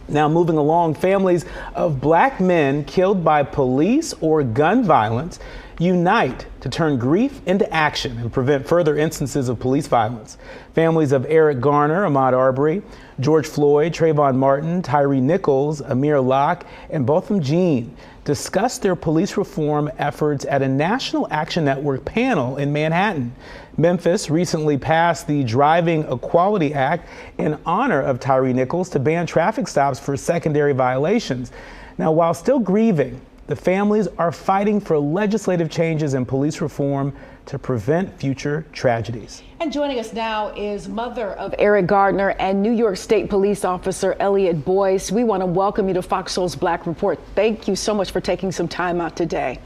Now, moving along, families of black men killed by police or gun violence unite to turn grief into action and prevent further instances of police violence. Families of Eric Garner, Ahmaud Arbery, George Floyd, Trayvon Martin, Tyree Nichols, Amir Locke, and Botham Jean discussed their police reform efforts at a National Action Network panel in Manhattan. Memphis recently passed the Driving Equality Act in honor of Tyree Nichols to ban traffic stops for secondary violations. Now, while still grieving, the families are fighting for legislative changes in police reform to prevent future tragedies. And joining us now is mother of Eric Garner and New York State Police Officer Elliot Boyce. We want to welcome you to Fox Soul's Black Report. Thank you so much for taking some time out today.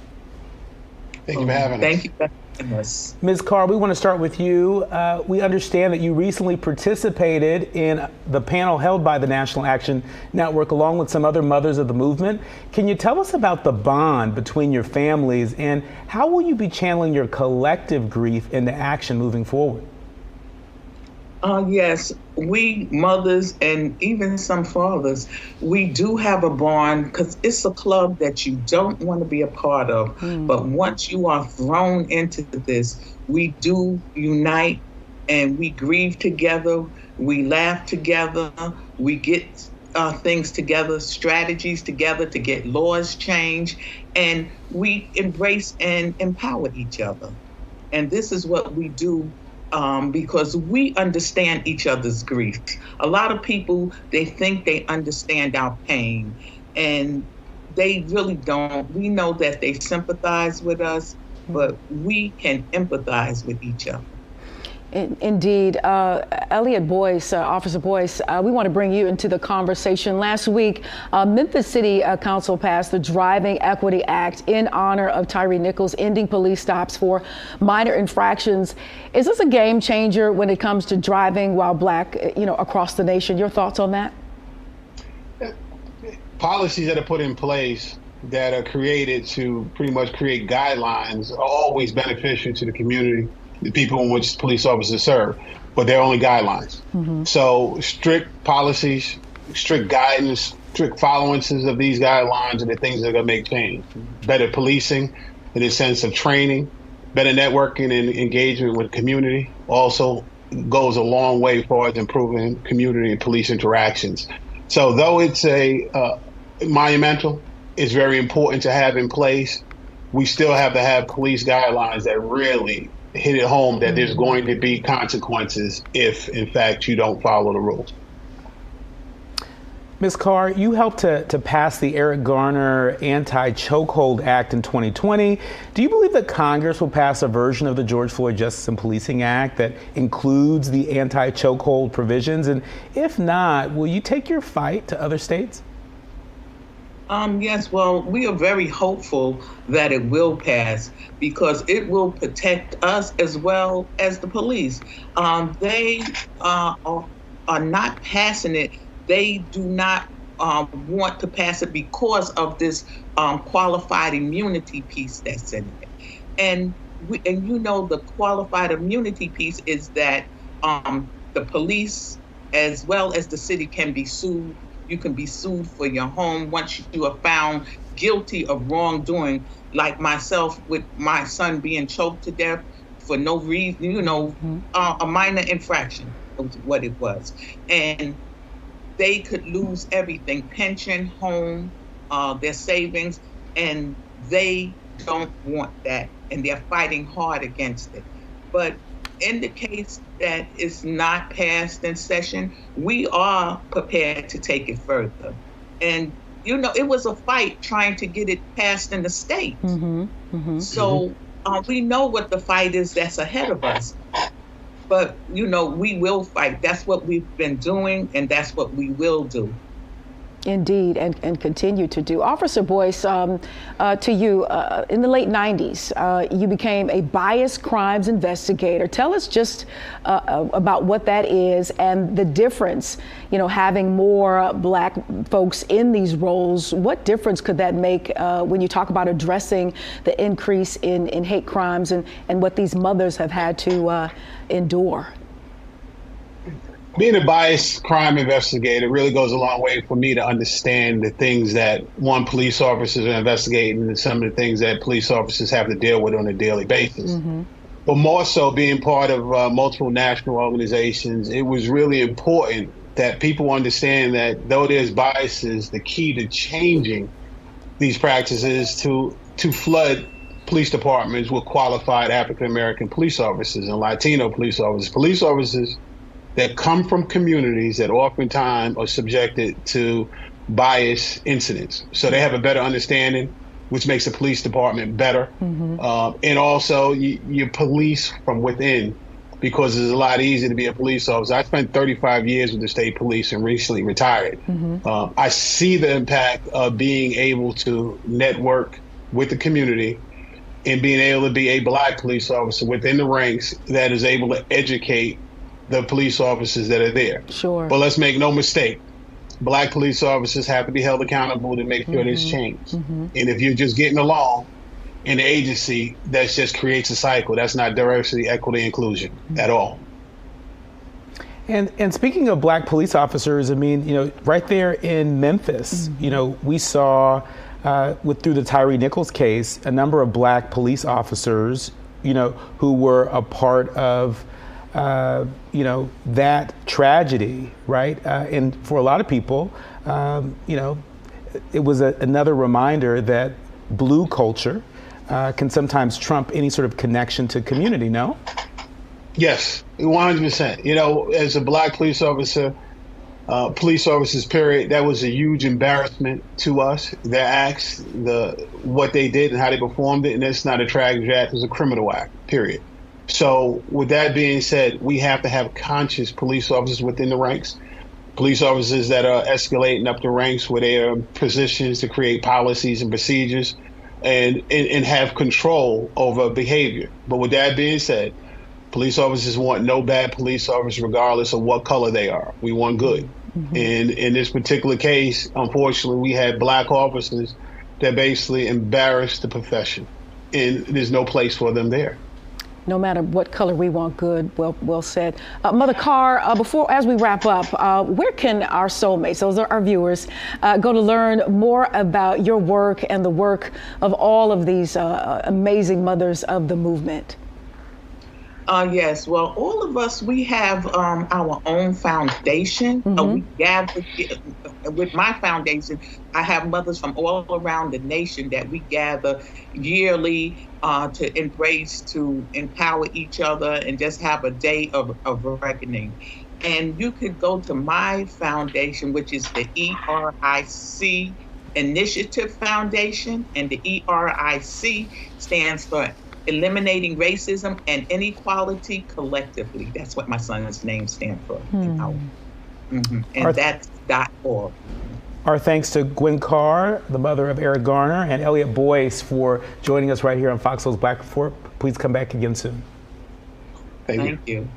Thank you for having us. Thank you for having us. Ms. Carr, we want to start with you. We understand that you recently participated in the panel held by the National Action Network along with some other mothers of the movement. Can you tell us about the bond between your families and how will you be channeling your collective grief into action moving forward? Yes, we mothers and even some fathers, we do have a bond because it's a club that you don't want to be a part of. But once you are thrown into this, we do unite and we grieve together, we laugh together, we get things together, strategies together to get laws changed, and we embrace and empower each other. And this is what we do because we understand each other's grief. A lot of people, they think they understand our pain, and they really don't. We know that they sympathize with us, but we can empathize with each other. Indeed. Elliot Boyce, Officer Boyce, we want to bring you into the conversation. Last week, Memphis City Council passed the Driving Equity Act in honor of Tyree Nichols, ending police stops for minor infractions. Is this a game changer when it comes to driving while black, across the nation? Your thoughts on that? Policies that are put in place that are created to pretty much create guidelines are always beneficial to the community, the people in which police officers serve, but they're only guidelines. So strict policies, strict guidance, strict followances of these guidelines are the things that are going to make change. Better policing in the sense of training, better networking and engagement with community also goes a long way as far as improving community and police interactions. So though it's a monumental, it's very important to have in place, we still have to have police guidelines that really hit it home that there's going to be consequences if, in fact, you don't follow the rules. Ms. Carr, you helped to pass the Eric Garner Anti-Chokehold Act in 2020. Do you believe that Congress will pass a version of the George Floyd Justice and Policing Act that includes the anti-chokehold provisions? And if not, will you take your fight to other states? Yes, well, we are very hopeful that it will pass because it will protect us as well as the police. They are not passing it. They do not want to pass it because of this qualified immunity piece that's in it. And the qualified immunity piece is that the police as well as the city can be sued. You can be sued for your home once you are found guilty of wrongdoing, like myself with my son being choked to death for no reason, a minor infraction was what it was. And they could lose everything, pension, home, their savings, and they don't want that, and they're fighting hard against it. But in the case that is not passed in session, we are prepared to take it further. And, it was a fight trying to get it passed in the state. So we know what the fight is that's ahead of us. But, we will fight. That's what we've been doing, and that's what we will do. Indeed, and continue to do. Officer Boyce, to you, in the late 90s, you became a biased crimes investigator. Tell us just about what that is and the difference, having more black folks in these roles. What difference could that make when you talk about addressing the increase in hate crimes and what these mothers have had to endure? Being a biased crime investigator really goes a long way for me to understand the things that police officers are investigating and some of the things that police officers have to deal with on a daily basis. But more so being part of multiple national organizations, it was really important that people understand that though there's biases, the key to changing these practices to flood police departments with qualified African-American police officers and Latino police officers that come from communities that oftentimes are subjected to bias incidents. So they have a better understanding, which makes the police department better. And also you police from within, because it's a lot easier to be a police officer. I spent 35 years with the state police and recently retired. I see the impact of being able to network with the community and being able to be a Black police officer within the ranks that is able to educate the police officers that are there. Sure. But let's make no mistake, Black police officers have to be held accountable to make sure this change. And if you're just getting along in the agency, that just creates a cycle. That's not diversity, equity, inclusion at all. And speaking of Black police officers, I mean, you know, right there in Memphis, you know, we saw through the Tyree Nichols case, a number of Black police officers, you know, who were a part of you know, that tragedy, right? And for a lot of people, you know, it was another reminder that blue culture can sometimes trump any sort of connection to community, no? Yes, 100%. You know, as a Black police officer, police officers, period, that was a huge embarrassment to us. Their acts, what they did and how they performed it, and it's not a tragic act, it was a criminal act, period. So with that being said, we have to have conscious police officers within the ranks, police officers that are escalating up the ranks where they are positions to create policies and procedures and have control over behavior. But with that being said, police officers want no bad police officers regardless of what color they are. We want good. And in this particular case, unfortunately, we had Black officers that basically embarrassed the profession, and there's no place for them there. No matter what color, we want good. Well said. Mother Carr, as we wrap up, where can our soulmates, those are our viewers, go to learn more about your work and the work of all of these amazing mothers of the movement? Yes, well, all of us, we have our own foundation. We gather with my foundation. I have mothers from all around the nation that we gather yearly to embrace, to empower each other, and just have a day of reckoning. And you could go to my foundation, which is the E.R.I.C. Initiative Foundation, and the E.R.I.C. stands for Eliminating Racism and Inequality Collectively. That's what my son's name stands for. And that's .org. Our thanks to Gwen Carr, the mother of Eric Garner, and Elliot Boyce for joining us right here on FOXSOUL's Black Report. Please come back again soon. Thank you.